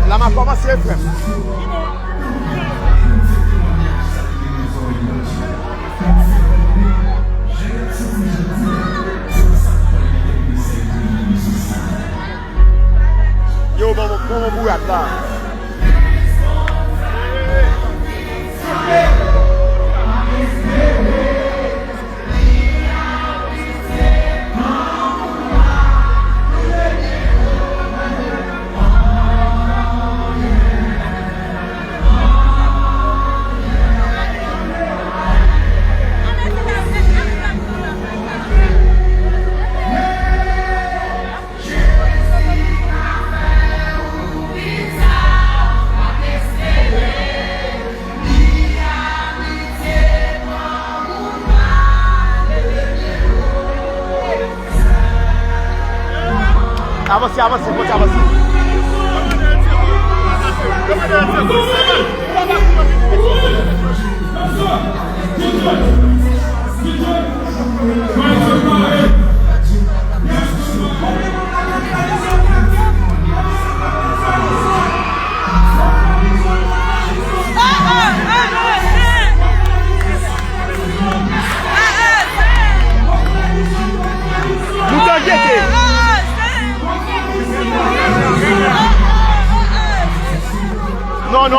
Là, m'a commencé, frère. Yo, bon bourrat là. Avancez, pode avançar.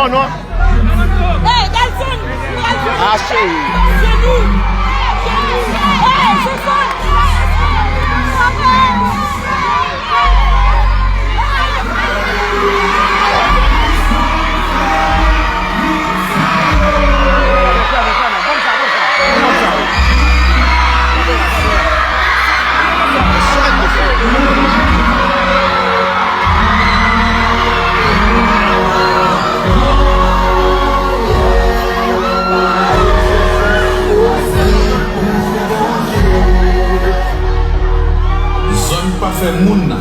Non. Hey, Delphine! Ah, chérie. C'est nous! Hey, c'est ça!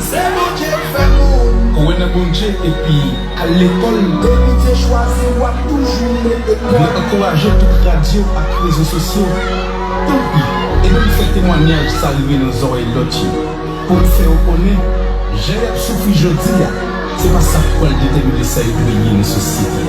C'est bon Dieu fait moun. Quand on a bon Dieu et puis à l'école, Héritier choisi ou toujours l'école. on encourage toute radio à réseaux sociaux. Tant pis, et nous faisons témoignage saluer nos oreilles l'autre. Pour le faire connaître, j'ai souffert jeudi. C'est pas ça pour le déterminer ça et briller dans la société.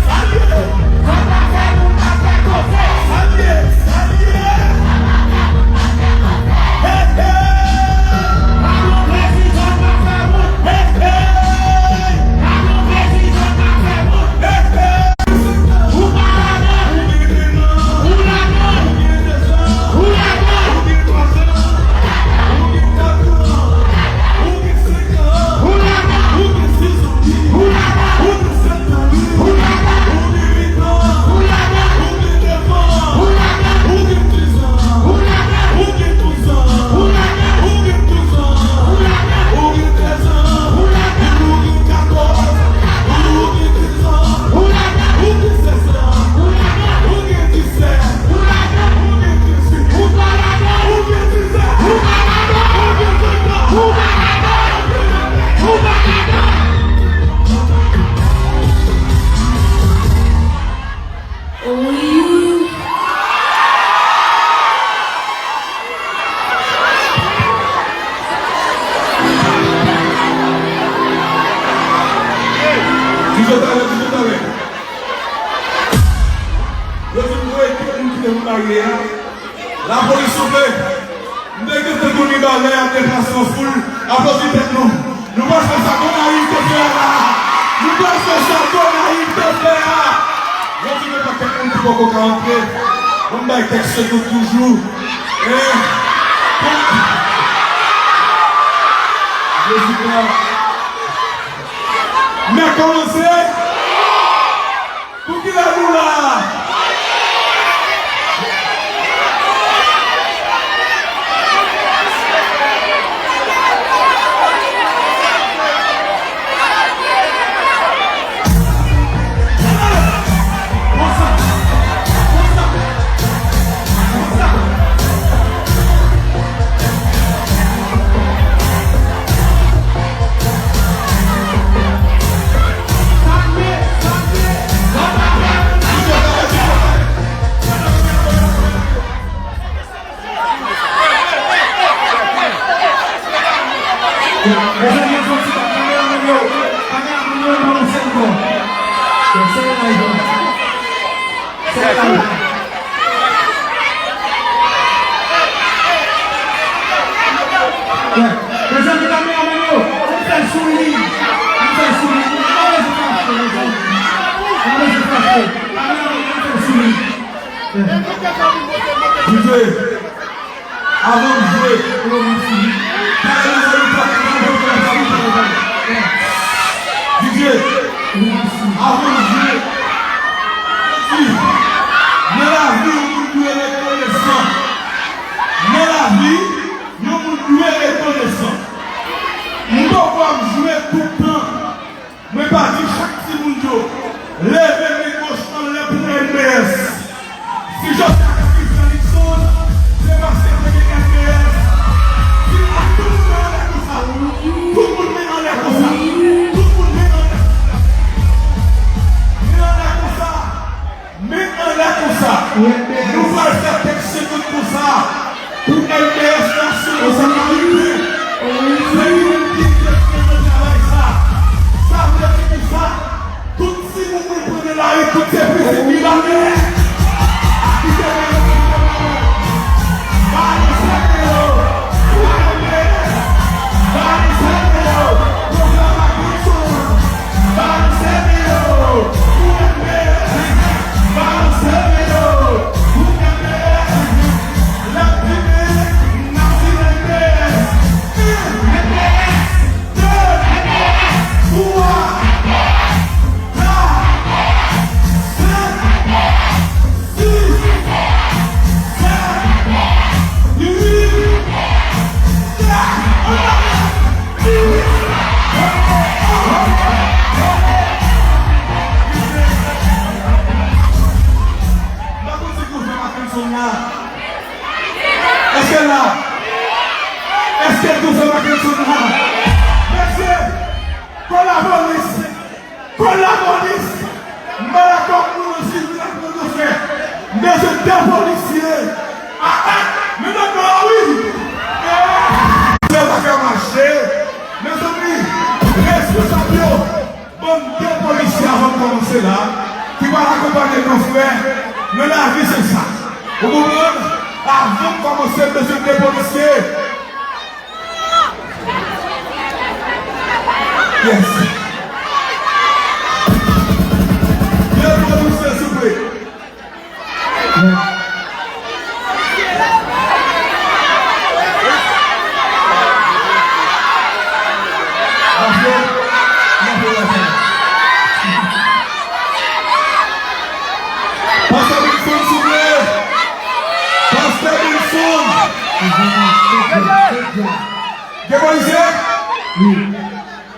Salye nous baguer. La police souffle. Dès que tu connais dans l'air, déplacer en foule, applaudissez nous. Nous pensons ça qu'on arrive de faire là. Nous pensons ça qu'on arrive de faire là. Je ne sais pas quelqu'un qui peut rentrer. On va texter toujours. Je suis là. Mais commencez. Pour qui la nous là? Avant de jouer, avant de jouer, dans la vie, nous devons être reconnaissants. Dans la vie, nous devons être reconnaissants. Nous devons jouer tout le temps. Mais pas dire chaque petit monde, levez les gauches en l'air pour MBS. Si je suis c'est parce que je suis MBS. Si tout le monde est comme ça, tout le monde est en l'air comme ça. Nous allons faire quelque chose pour ça. Pour MBS Nation, ça va arriver. C'est une petite question de travail ça. Ça veut dire que ça, tout si vous prenez la rue, tout c'est plus c'est mis la mer. Est-ce que vous faites ma question là? Merci. Collaboriste. Malacom nous aussi, nous avons fait. Mais je suis policier. Mais d'accord, oui. Ça va marcher. Mes amis, responsable. Bon, deux policiers avant de commencer là, qui vont accompagner nos frères. Mais la vie, c'est ça. Vous comprenez? Avant de commencer, monsieur le policier. Yes. Bien, policier, s'il vous plaît.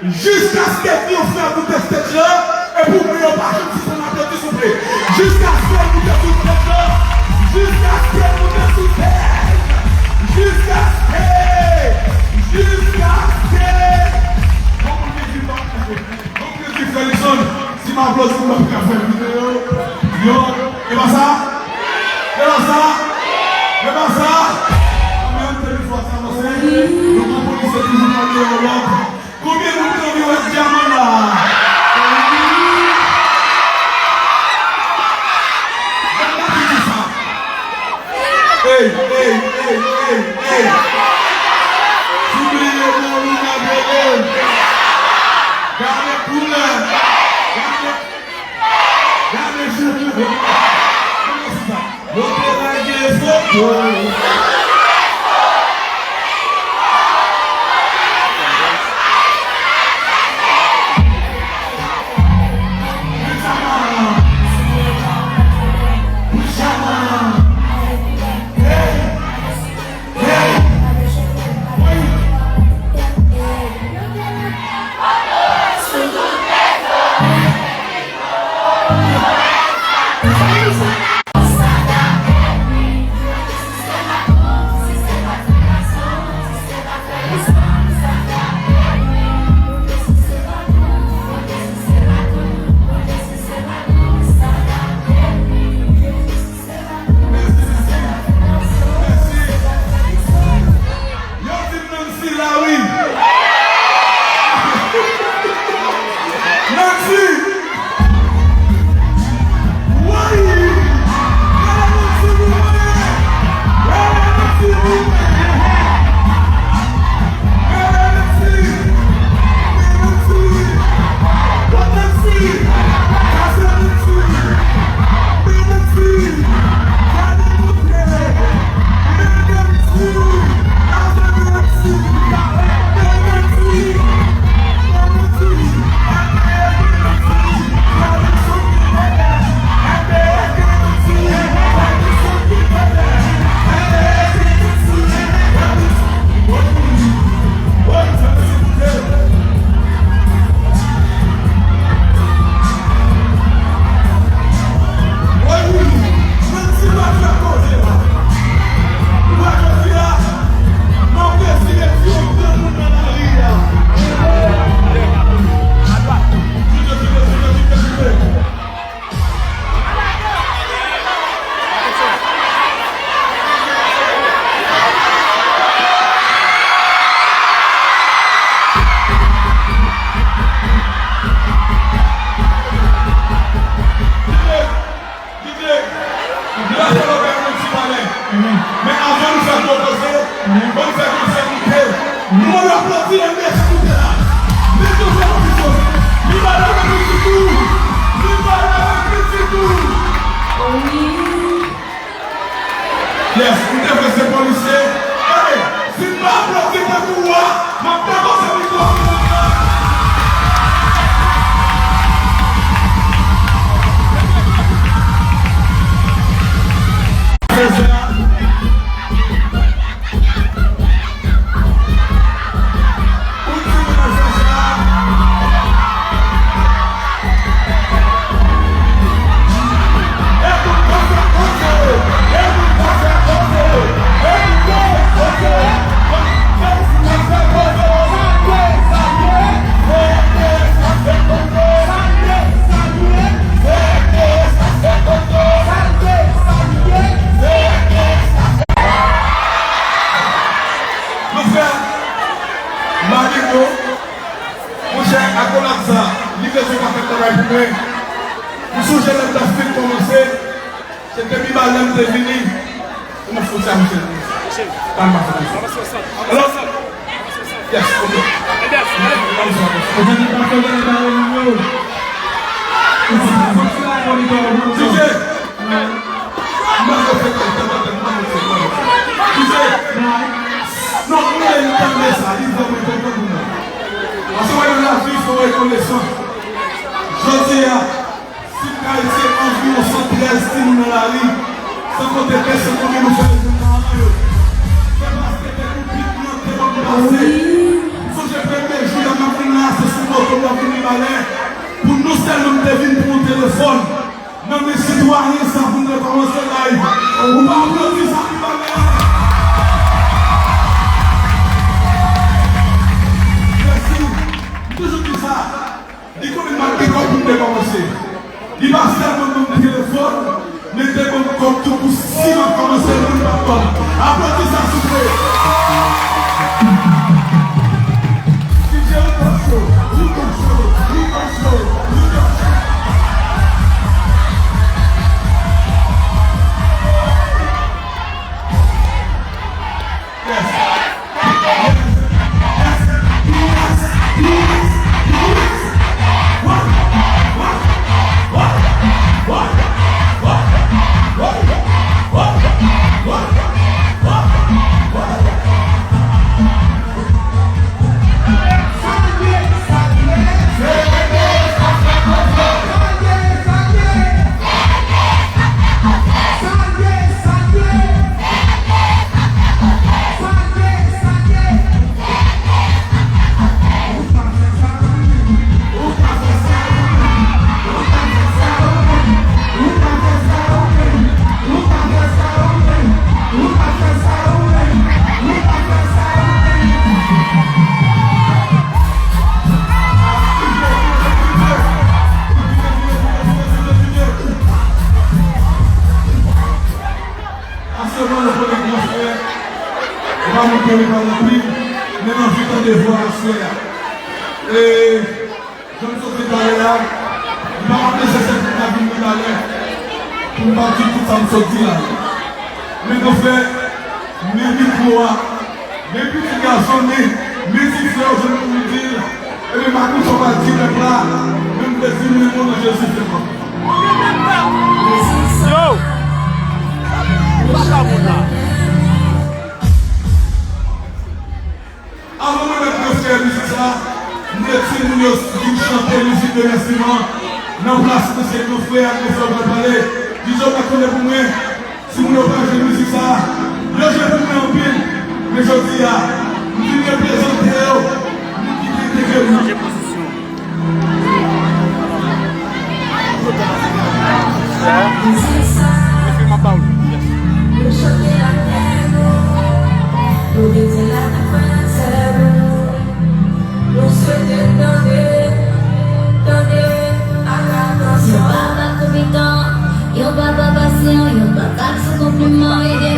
Jusqu'à ce que vous fassiez tout ce là et pour mieux parler si on a s'il vous plaît. Jusqu'à ce que vous fassiez tout là, jusqu'à ce que vous fassiez jusqu'à ce que si ma blouse vous l'a faire une vidéo, yo, et pas ça, même téléphone ça va faire, nous comprenons c'est toujours pas de l'autre. Combien de temps vous êtes diamant là? Yes, vous devez se policier. Allez, si pas bloqué par toi, ma parole c'est victoire. What? Assurément, le premier grand frère, on va monter par le prix, maintenant, je suis de voir Assurément. Et je me suis préparé là, il m'a rappelé cette cabine de l'année pour me battre tout ça, me sortir là. Mais mon frère, mes micros, mes petits garçons, mes petits frères, je peux vous dire, et mes marcous, on va dire le plat, même des films, le monde, je suis fait quoi. Yo! Avant de mettre faire musique ça, nous étions chanter musique de remerciement dans la place de ces deux frères qui sont préparés. Disons pas qu'on est pour moi, si vous n'avez pas joué musique ça, là je vais vous en pile, mais je dis à nous qui représentons, nous qui critiquons. Yo baba patient, yo baba sans compliment et des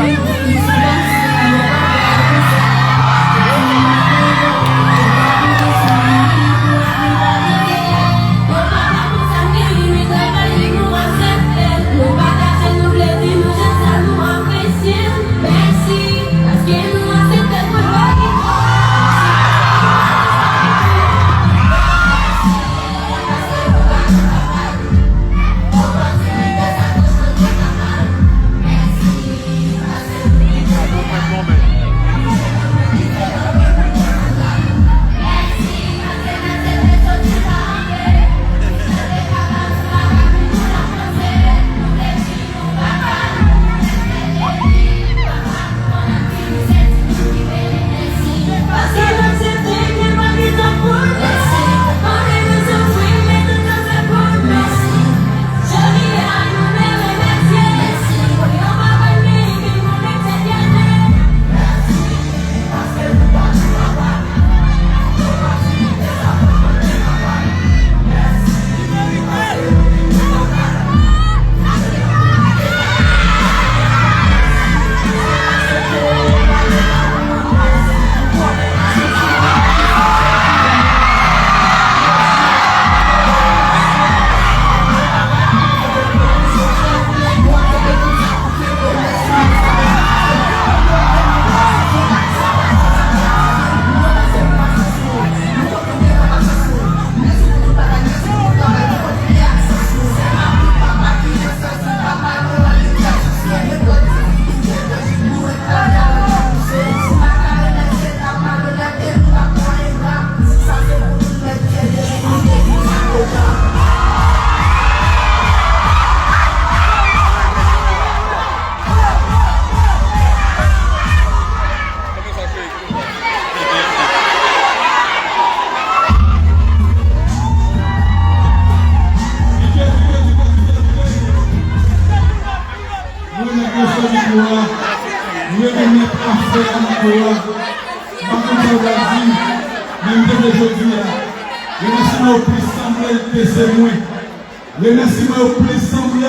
Le remerciement au plus semblé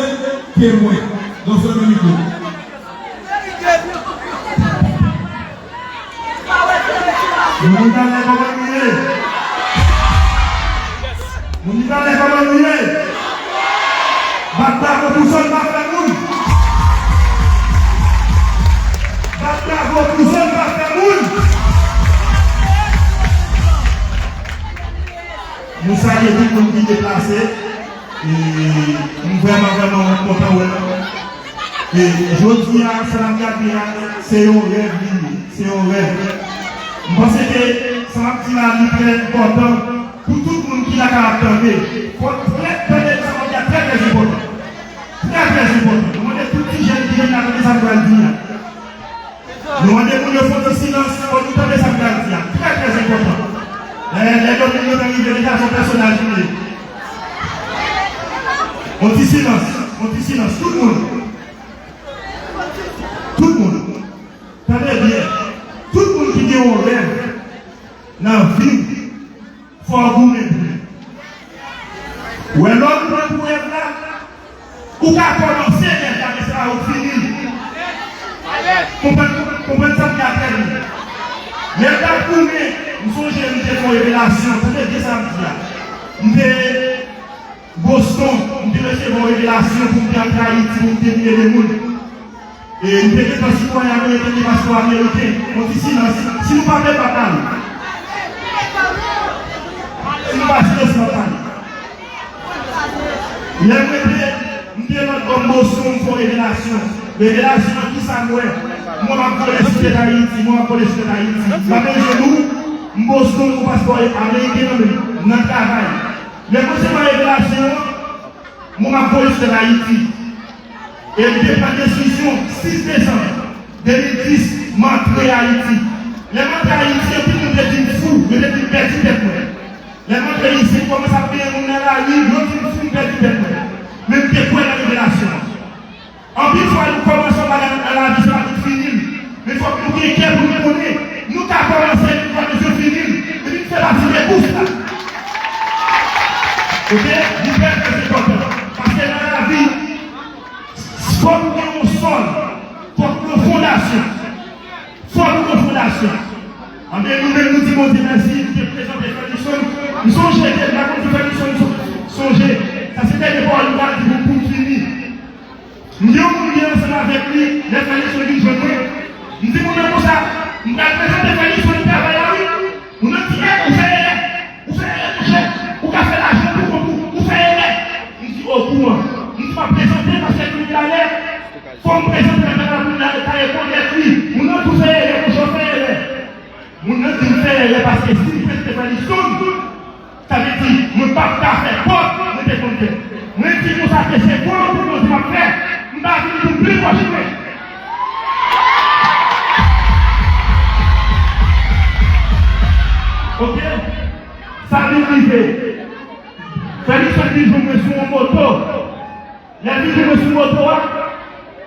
témoin dans ce même micro. Nous saluons tout le monde qui est déplacé. Et nous vraiment contents. Et je dis à Salam Kabila, c'est un rêve, c'est un rêve. Je pense que Salam Kabila est très important pour tout le monde qui l'a attendé. Très important. Très important. Nous demandons tous les jeunes qui viennent à Salam Kabila. Nous demandons pour le silence pour nous donner Salam Kabila. Très important. Les dominions d'arrivée déjà sont personnels. On dit silence, tout le monde. Tenez bien, tout le monde qui dit au rêve, dans la vie, il faut avouer. Ou alors, pour rêve là, ou qu'à commencer, mais ça va finir. Comprenez ça qui a terminé. Les gars pour nous sommes une révélation, vous savez bien ça me dit. Boston, nous devons recevoir une révélation pour nous entrer à Haïti, pour nous dévier les mondes. Et nous devons être citoyens américains, des passeports américains. On dit silence. Si nous ne parlons pas parler. Si nous ne parlons pas parler. Nous devons Boston pour révélation. Révélation qui s'envoie. Moi, je vais pour les d'Haïti. Moi, je vais pour les d'Haïti. Je vais nous, Boston pour passeport américain dans le travail. Les conseils de révélation, mon police de Haïti. Et il y a une décision 6 décembre 2010, m'entrer à Haïti. Les montres à Haïti, et puis nous sommes fous, nous sommes perdus tête. Les montres à Haïti, commencent à payer mon la vie, nous sommes fous, perdus tête. Même que pour la révélation. En plus, nous commençons à la vie, ça va finir. Mais il faut que nous ayons pour nous connaître. Nous avons commencé à nous finir. Mais nous faisons partie des bourses là. Ok? Vous faites que c'est important. Parce que dans la vie, il faut que nous ayons un sol, il faut que nous fondation. Il faut que nous fondation. En bien, nous-mêmes, nous disons merci, nous te présentons Ferguson. Nous songez, la Ferguson, songez. Ça c'était des paroles qui vont pour finir. Nous disons que nous sommes ensemble avec lui, les Ferguson qui jouent. Nous disons comme ça, nous allons présenter Ferguson qui travaille à lui. Nous nous disons, vous faites vous avez fait l'argent pour vous faire aider. Nous disons, oh, pour moi, nous ne sommes pas présentés parce que nous allons. Il faut nous présenter dans la répondre avec lui. Nous ne pouvons pas faire aider, nous faire aider. Nous ne pouvons pas faire aider parce que si nous faisons des choses, ça veut dire, nous ne pouvons pas faire porte, nous ne pouvons pas. Nous disons ça que c'est bon pour nous faire. Nous n'avons plus de jouer. Ok? Ça veut dire. Ferguson dit je me suis en moto. Il a dit je me suis en moto.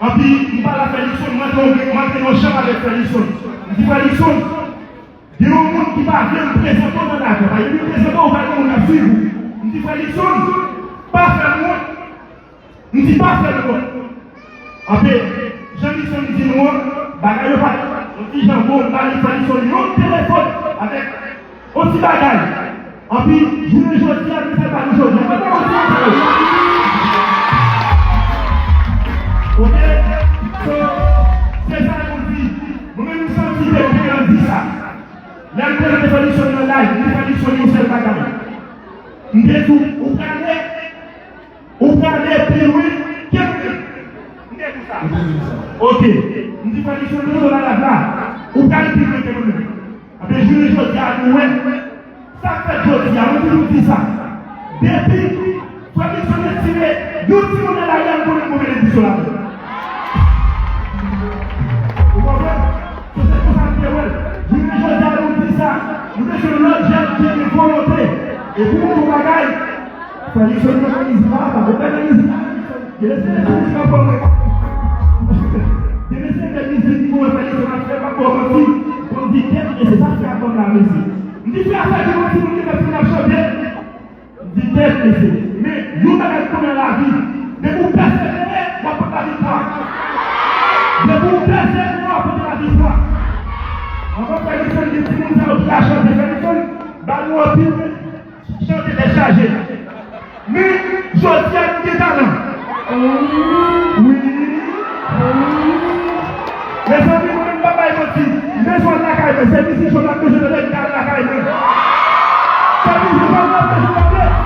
Et puis, il parle à Ferguson, maintenant je champ avec Ferguson. Il dit Ferguson, il y a un monde qui va venir me présenter dans la vie. Il me présente au ballon, on a suivi. Il dit Ferguson, pas faire le monde. Il dit pas faire le monde. Après, Jean-Michel dit non, bagaille pas. On dit Jean-Bon, Ferguson, il y a un téléphone avec un petit bagaille. Et puis, je ne veux pas dire pas de choses. Ok? C'est ça qu'on dit. Nous-mêmes nous sommes dit que on dit ça. Là, nous avons des solutions dans la live, nous avons des solutions dans la gamme. Nous avons vous regardez plus loin, qu'est-ce que ça? Ok. Nous avons des solutions dans la gamme. Vous regardez plus loin que nous. Après, je ne veux pas dire ça fait aujourd'hui, on nous dit ça. Depuis, soit qu'ils sont estimés, nous disons de la guerre pour les mauvais éditions là. Vous comprenez? C'est pour ça que je nous dis ça. Nous disons l'autre geste qui est de volonté. Et pour nous, bagaille, il fallait que je ne m'organise pas, je m'organise pas. Je laisse les gens pour moi. Je laisse les musiques pour moi, il fallait que je ne fasse pas pour moi. On dit et c'est ça qui apporte la musique. Nous disons à ça que nous disons que nous avons changé. Nous disons mais nous avons trouvé la vie. De vous persévérer, on va porter la victoire. De vous persévérer, on va porter la victoire. On va faire une chose de tout le monde qui a chanté. Nous avons chanté des chargés. Mais je tiens des talents. Oui. Les amis, nous ne pouvons pas y mentir. Mais on a qu'à c'est ici, je dois que je le laisse à la caille. Ça dit, je dois que je le laisse.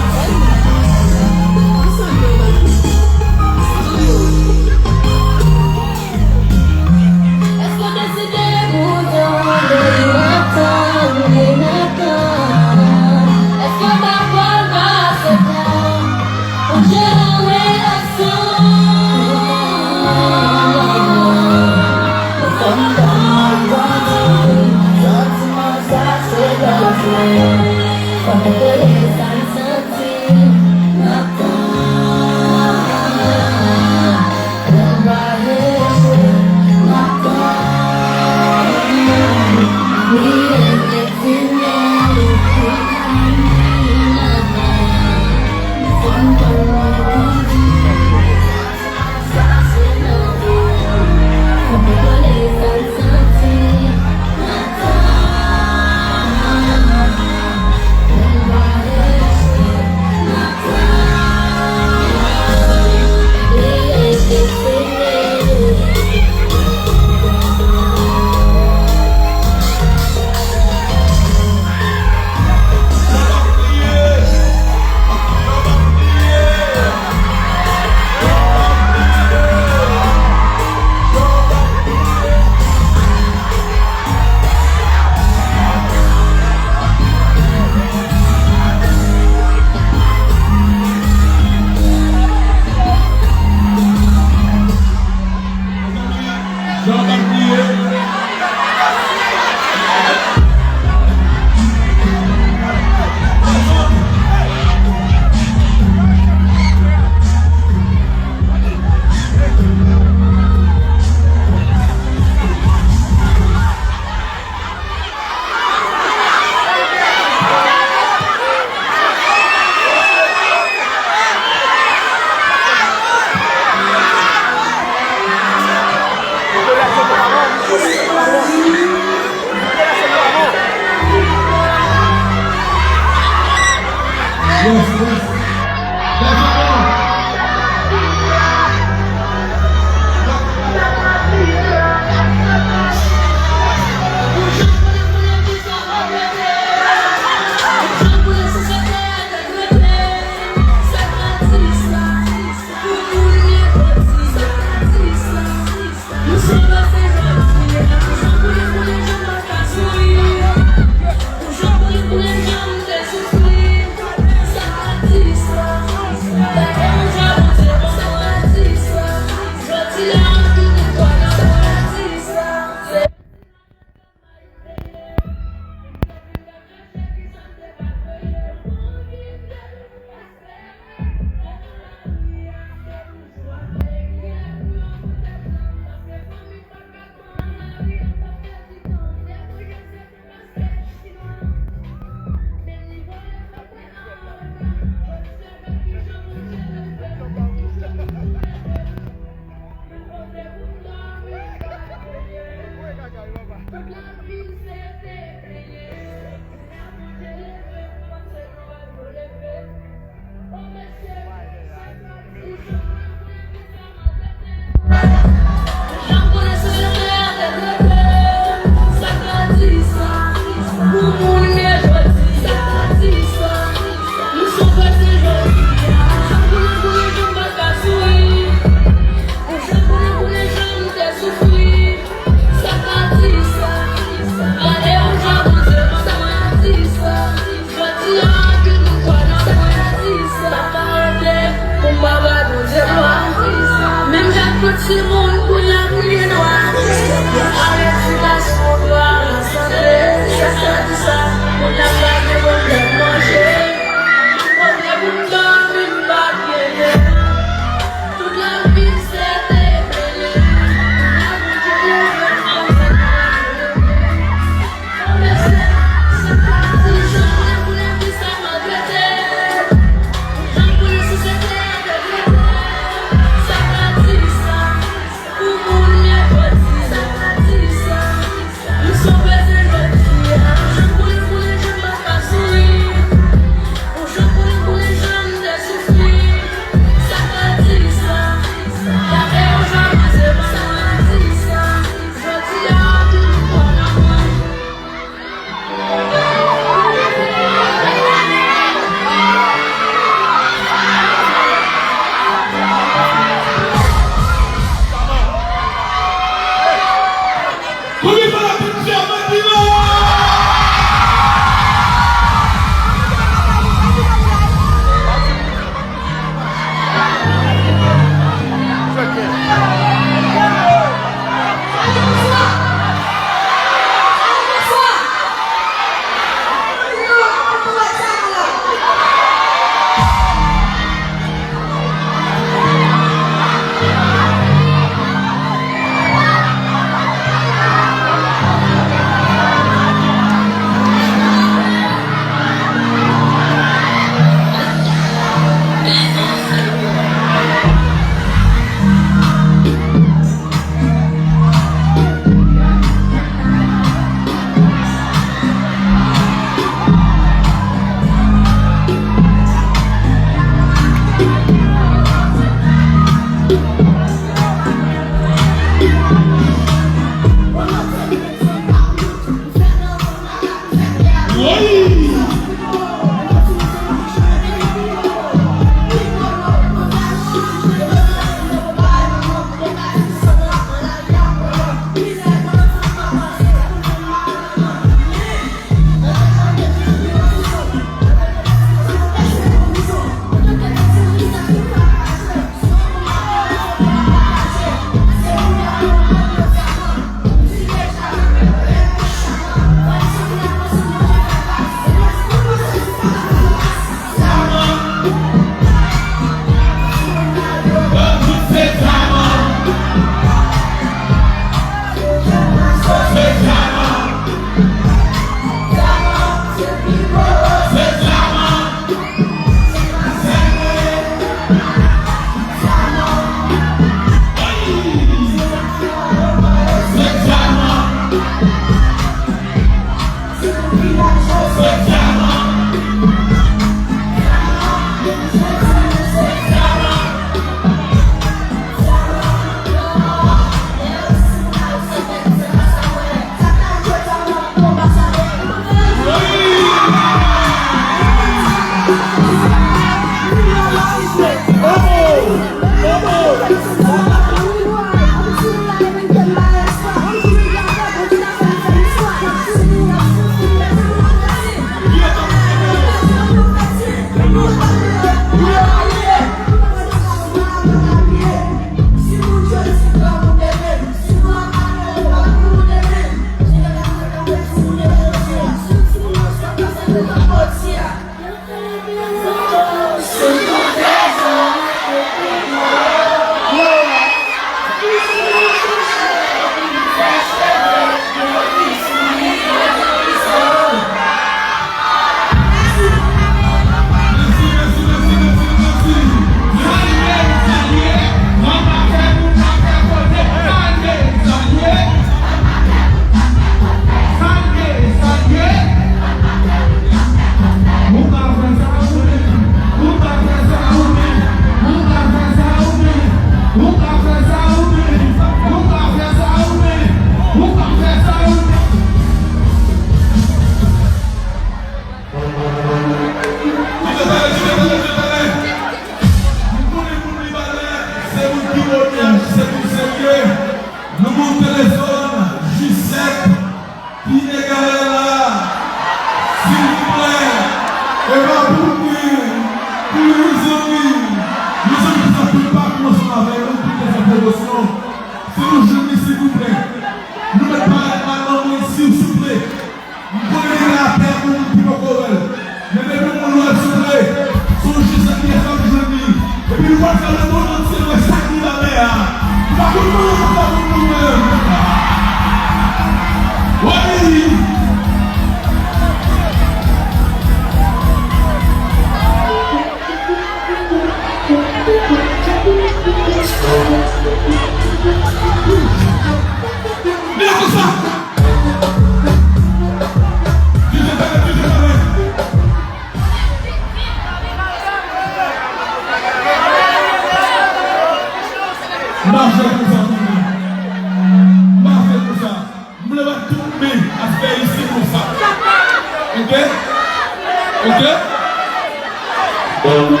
Bom,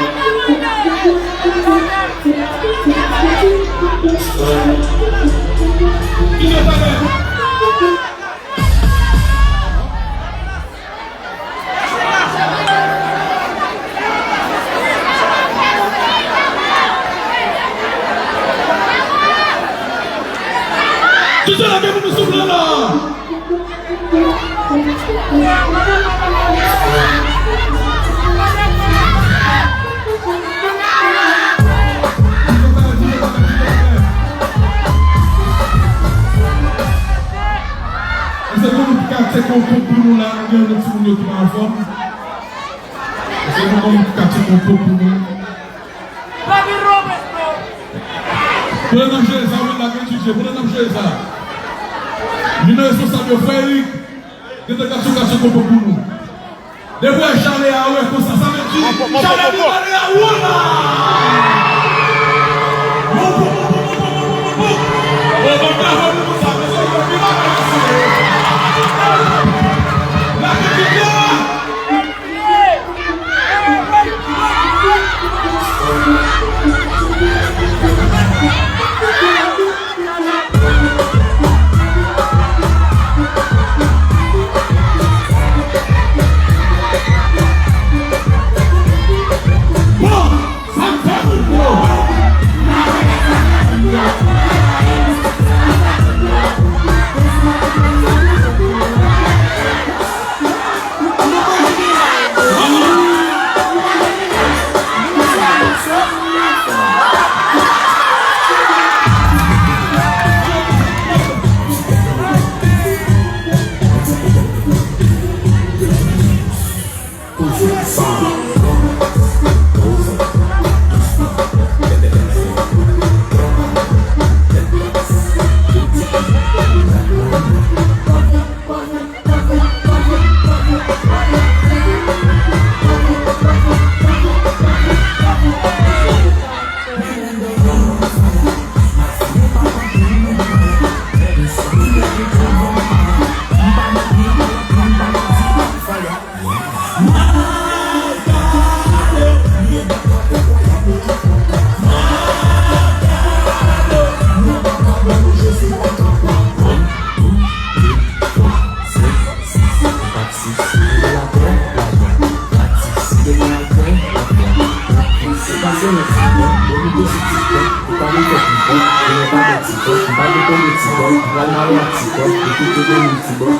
de ton petit boy, va le marier à petit boy, et puis te donner un petit boy.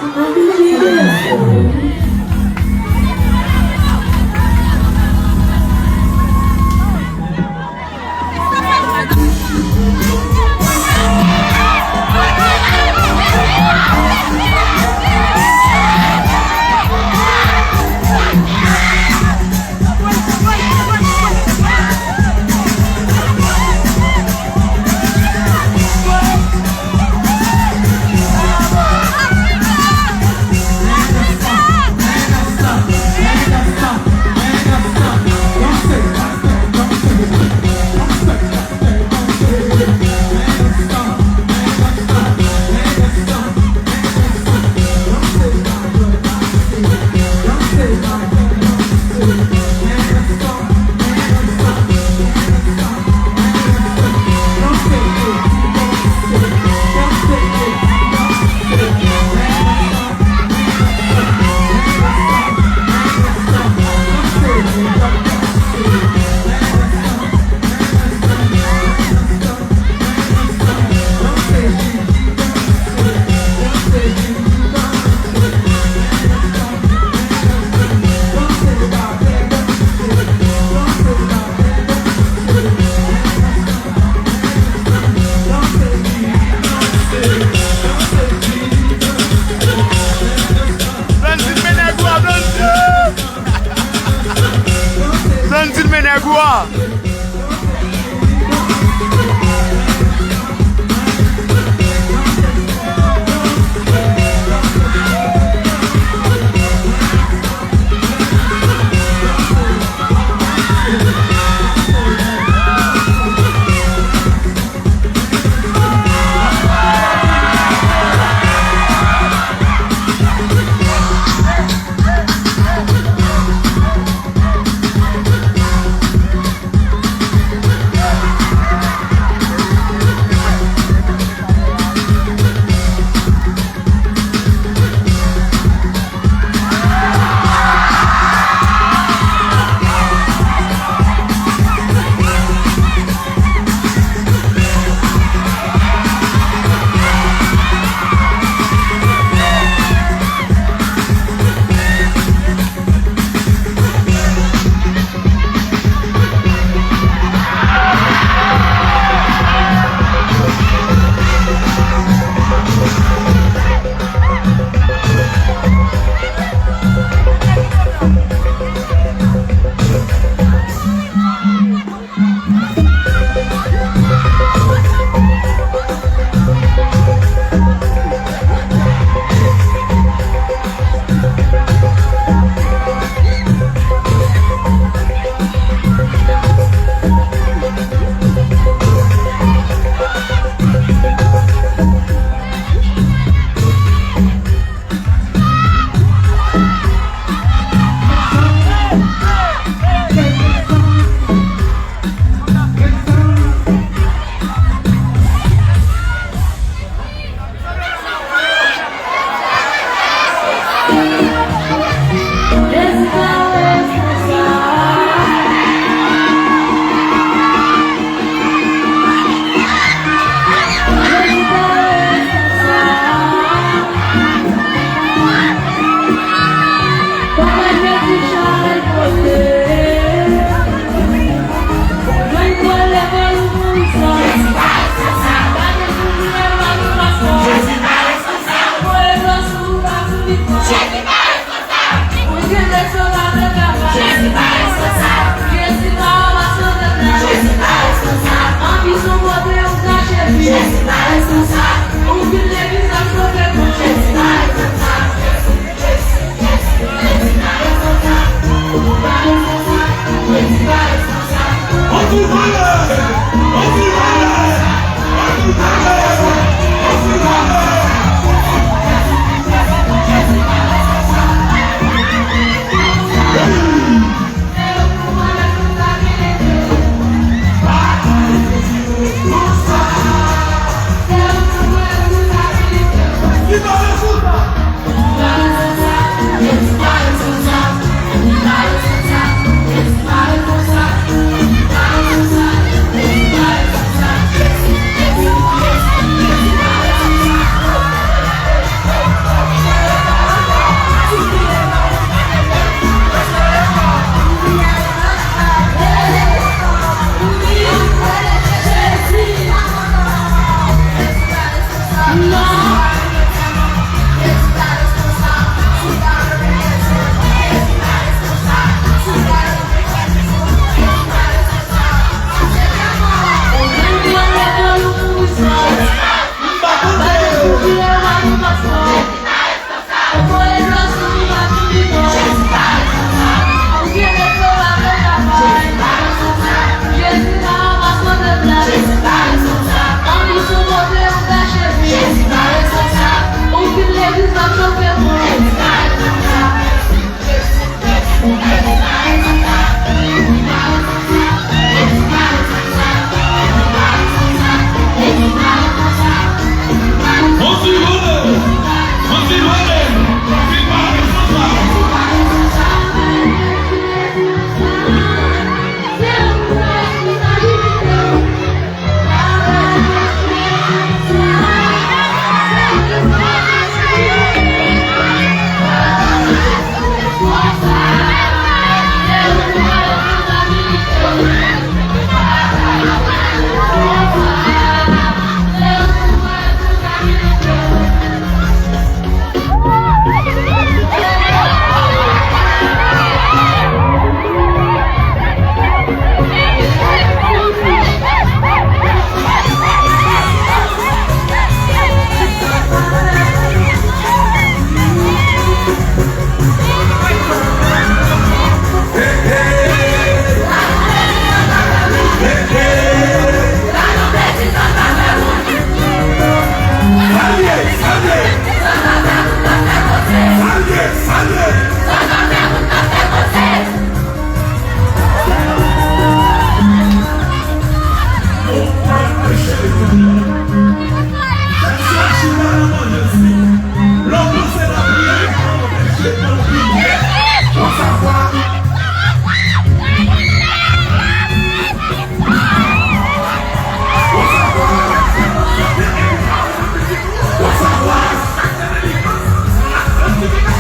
Menegua.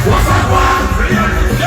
What's up,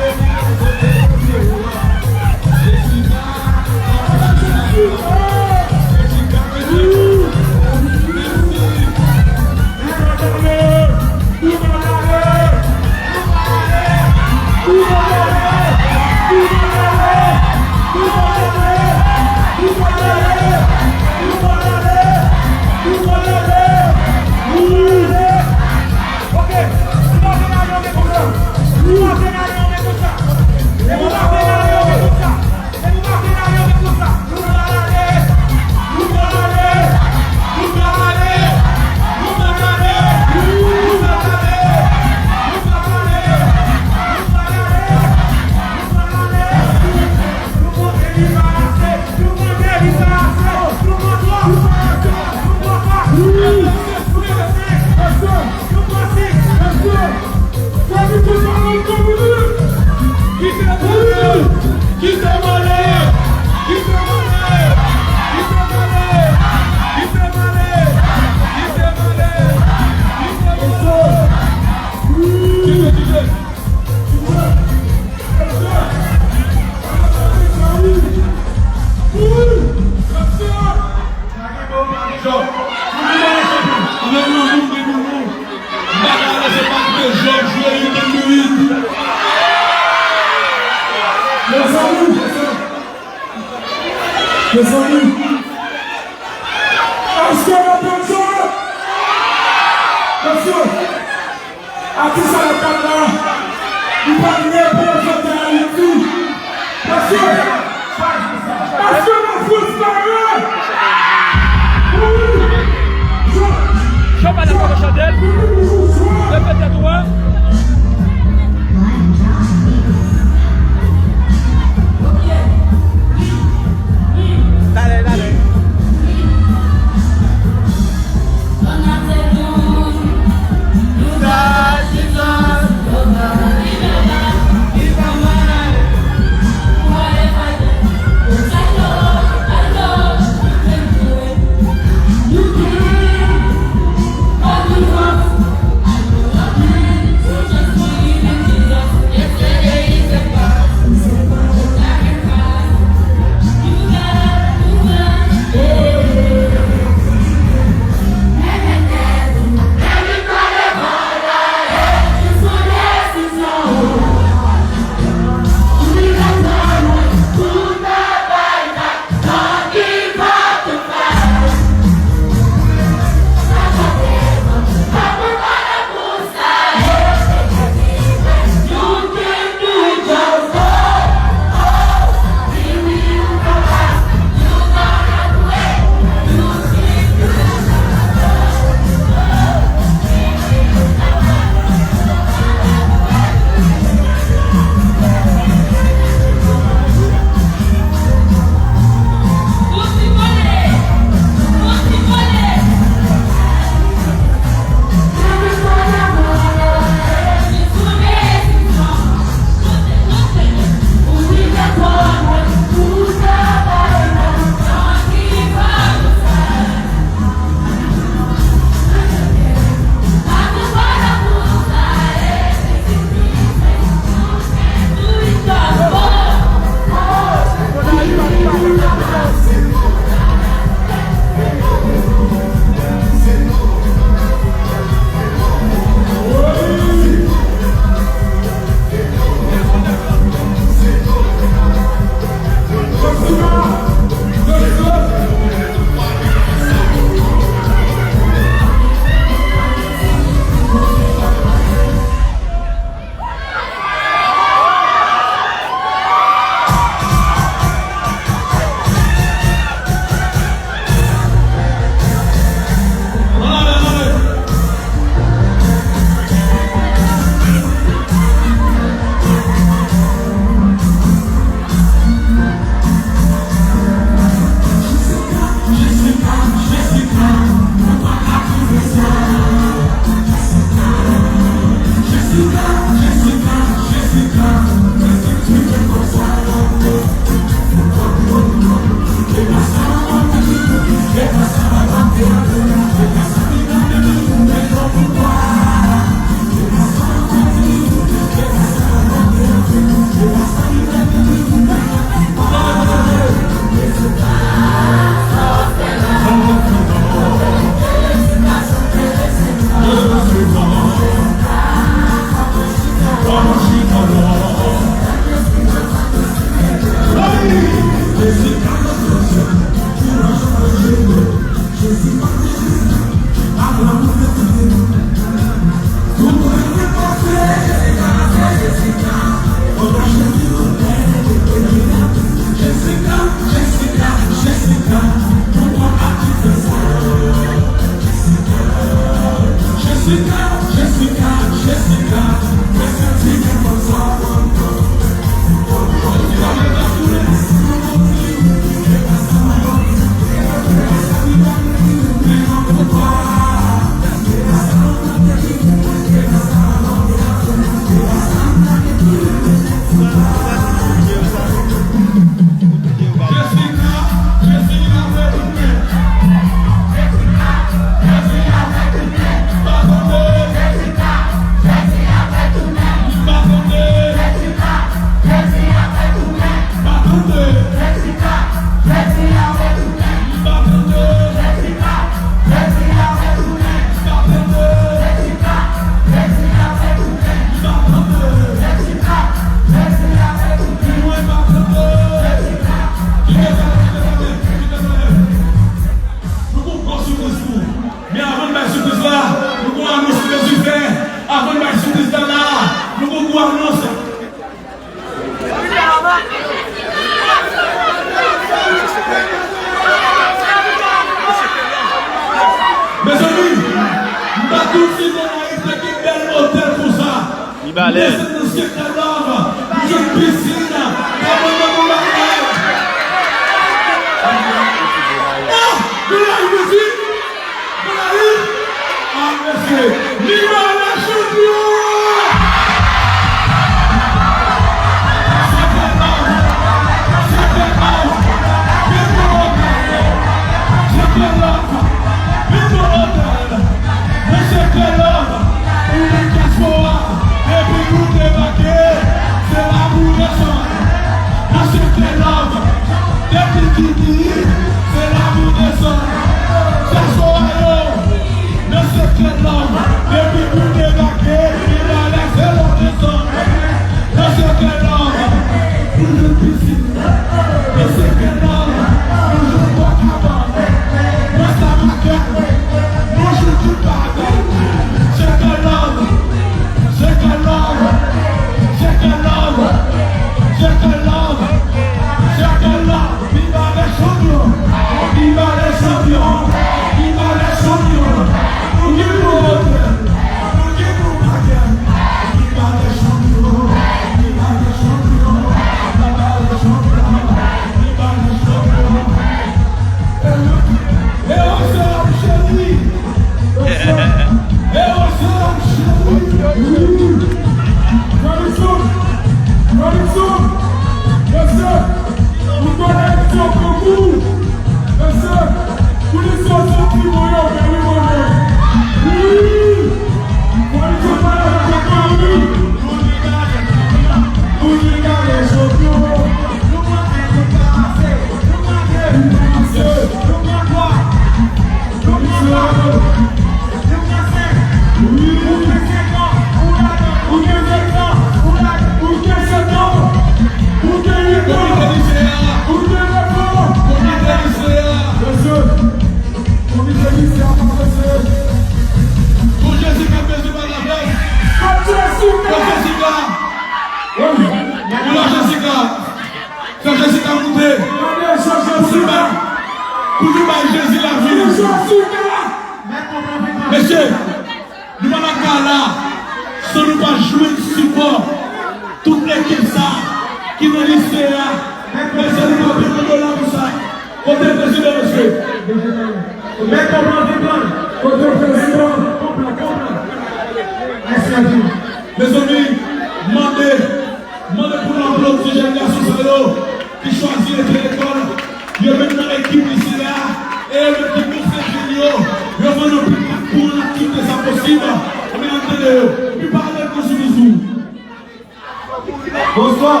Bonsoir.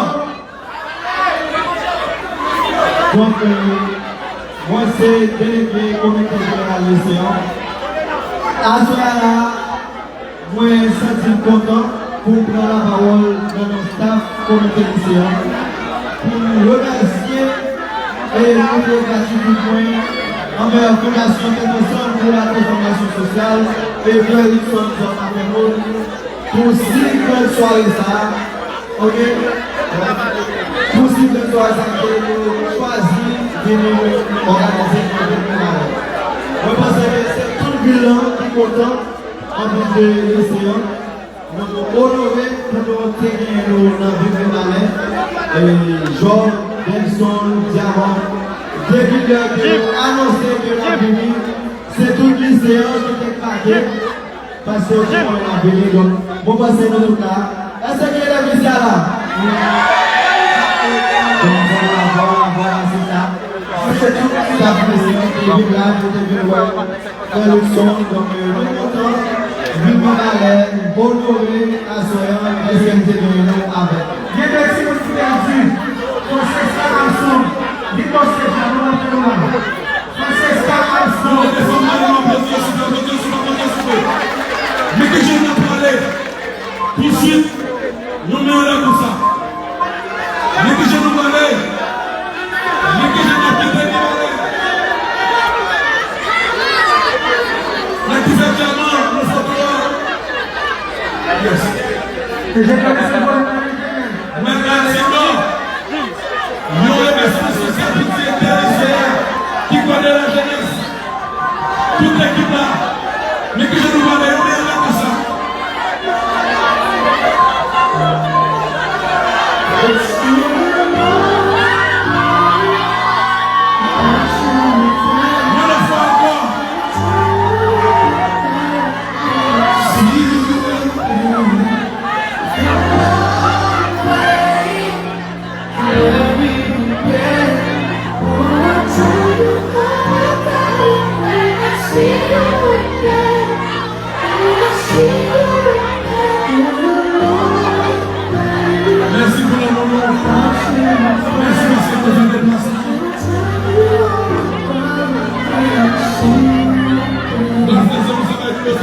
Donc, moi, c'est délégué comité général de l'Océan. À ce moment-là, moi, je suis content pour prendre la parole dans notre staff comité de l'Océan pour remercier et nous gratuitement envers la Fondation internationale pour la transformation sociale et Pierre-Luc pour 6 grandes soirées ça. Ok? Pour 6 grandes soirées ça, nous choisi de nous organiser une événement. Je pense que c'est tout le bilan qui est content de l'océan. Nous honorer pour tenir nos navires et Jean, Benson, Diamant, depuis de annoncer que la vie, c'est toute l'océan qui est craqué. Parce que c'est la vie, donc, bon, passez nous là. Est-ce que la vie, c'est là? Donc, voilà, c'est ça. C'est tout la pression qui est là, pour devenir le son, donc, le montant. Honoré à Soya, SMT de nous avec. Je merci aussi merci. Francesca Arson, Victor Sejano, Francesca Arson. Mais que je n'ai parlé, tout de suite, nous mettons là comme ça. Mais que je nous parle, mais que je n'ai quitté ni parlé. Mais qui fait diamant, nous sommes yes. Que je connais ce bon. Maintenant, nous avons une responsabilité intéressée qui connaît la jeunesse. Toute l'équipe là. Mais que je nous parle, on est là comme ça. Merci pour le moment. Merci pour cette déplacement. Nous faisons ça avec le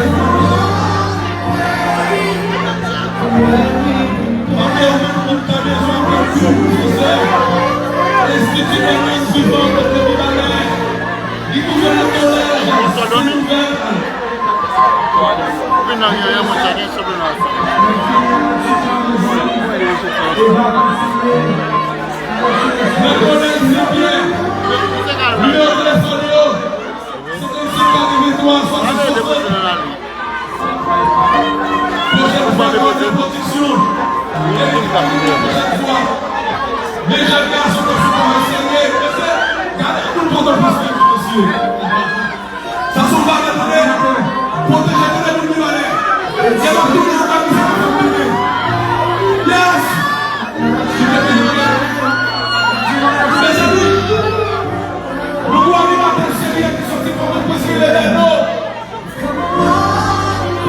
les jeunes garçons qui sont enseignés, gardez tout le monde en face de monsieur. Ça sont pas les balais, protégez tous les bouts de balais. Et va tout le monde à vous faire faire. Yes! Mes amis, nous voyons les matins sérieux qui sont pour nous parce qu'il est là.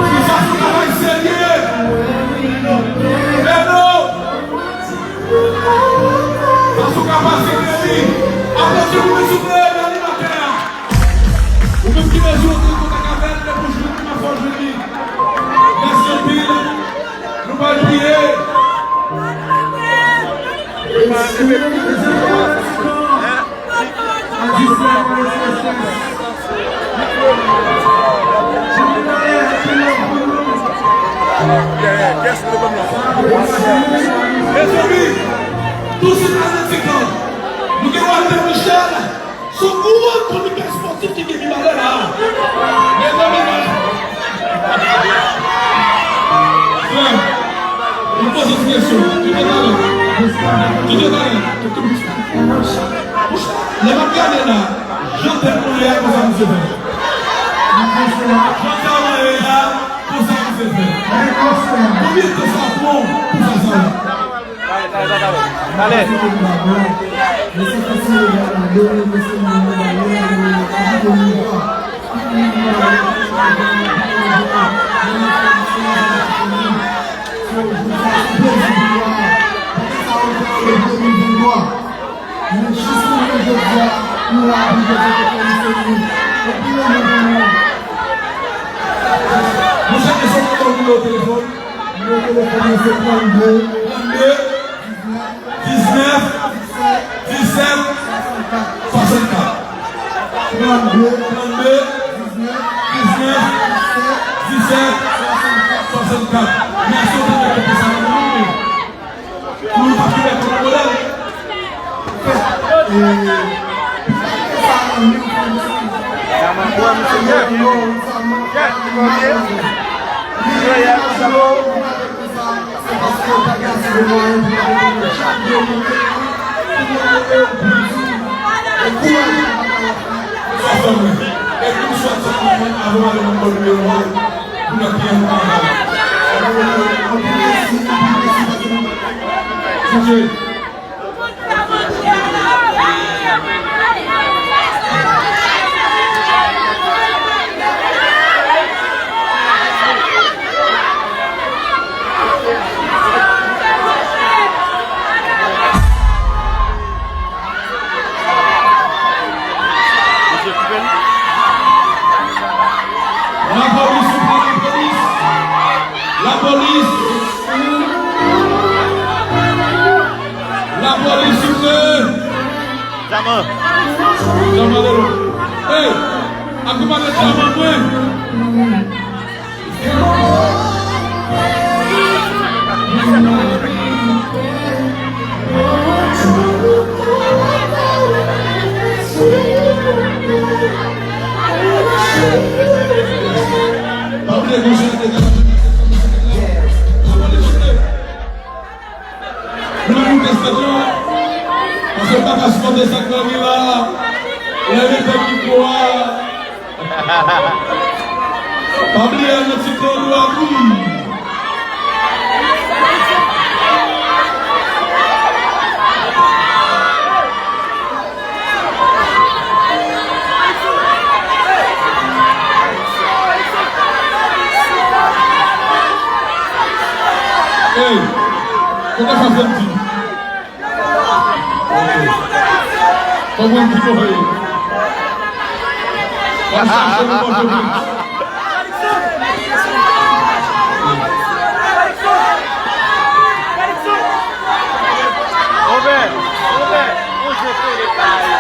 Ils savent qu'on travaille sérieux. Parce qu'on a passé des vies. Après, si vous me souvenez, l'animateur. Ou même qui me joue autour de la caverne, le bouchon qui m'a fait jeudi. Merci en pile. Nous pas oublier. Mes amis, tous ces analytiques, nous avons Walter Michel, son gros chroniqueur sportif qui est venu là. Mes amis, il pose une question. Tu te donnes. Les maganes là, j'entends pour les pour ça nous fait. J'entends les pour ça nous fait. Combien de temps ça prend pour faire ça? Allez. Vous savez son numéro de téléphone? Le téléphone c'est 32 19 17 64 32 19 17 64. Merci de répéter ça. Nous avons fait le modèle. Jangan buang senyap. Ya, C'est parce que t'as cassé le moyen pour chaque jour. Et puis, soit ça, avant de me le rôle, pour la pierre Zaman. Hey, aku pada zaman gue. Você está gastando essa câmera lá, ele tem que voar. Fabriano se todo aqui. Ei, o que está fazendo? Como um tipo aí. Vai achar no movimento. Hoje eu tô ligado.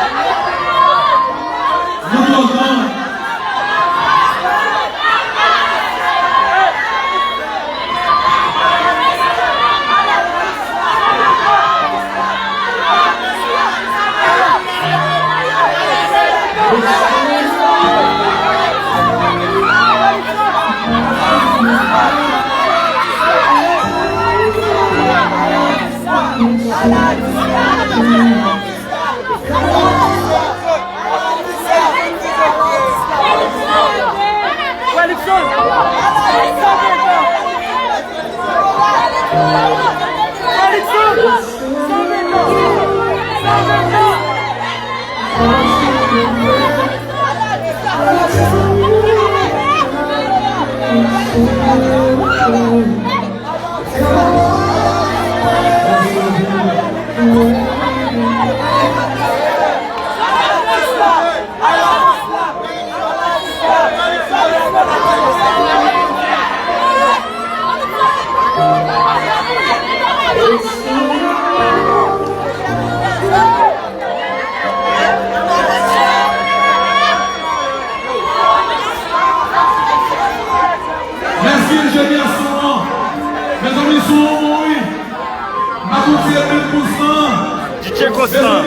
DJ Constant.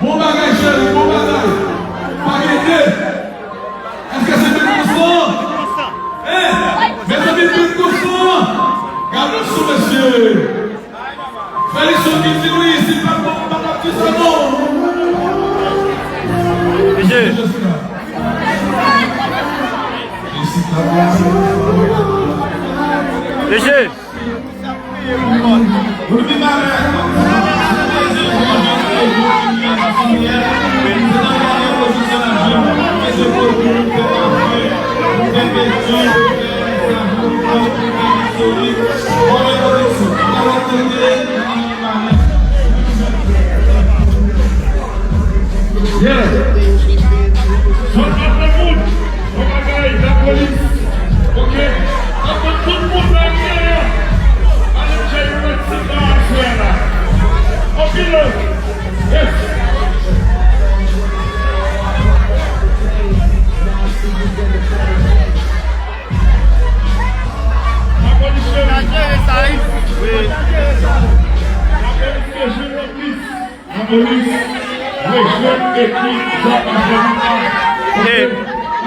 Bom bagagem, Xande, bom bagagem. Paguete. Esquece de Constant. Mes amis de Constant. Garçon, monsieur. Félix Guizi Luiz, c'est pas bon, pas la petite salon. DG. Police. jeune équipe,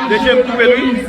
Deixa eu couper lui.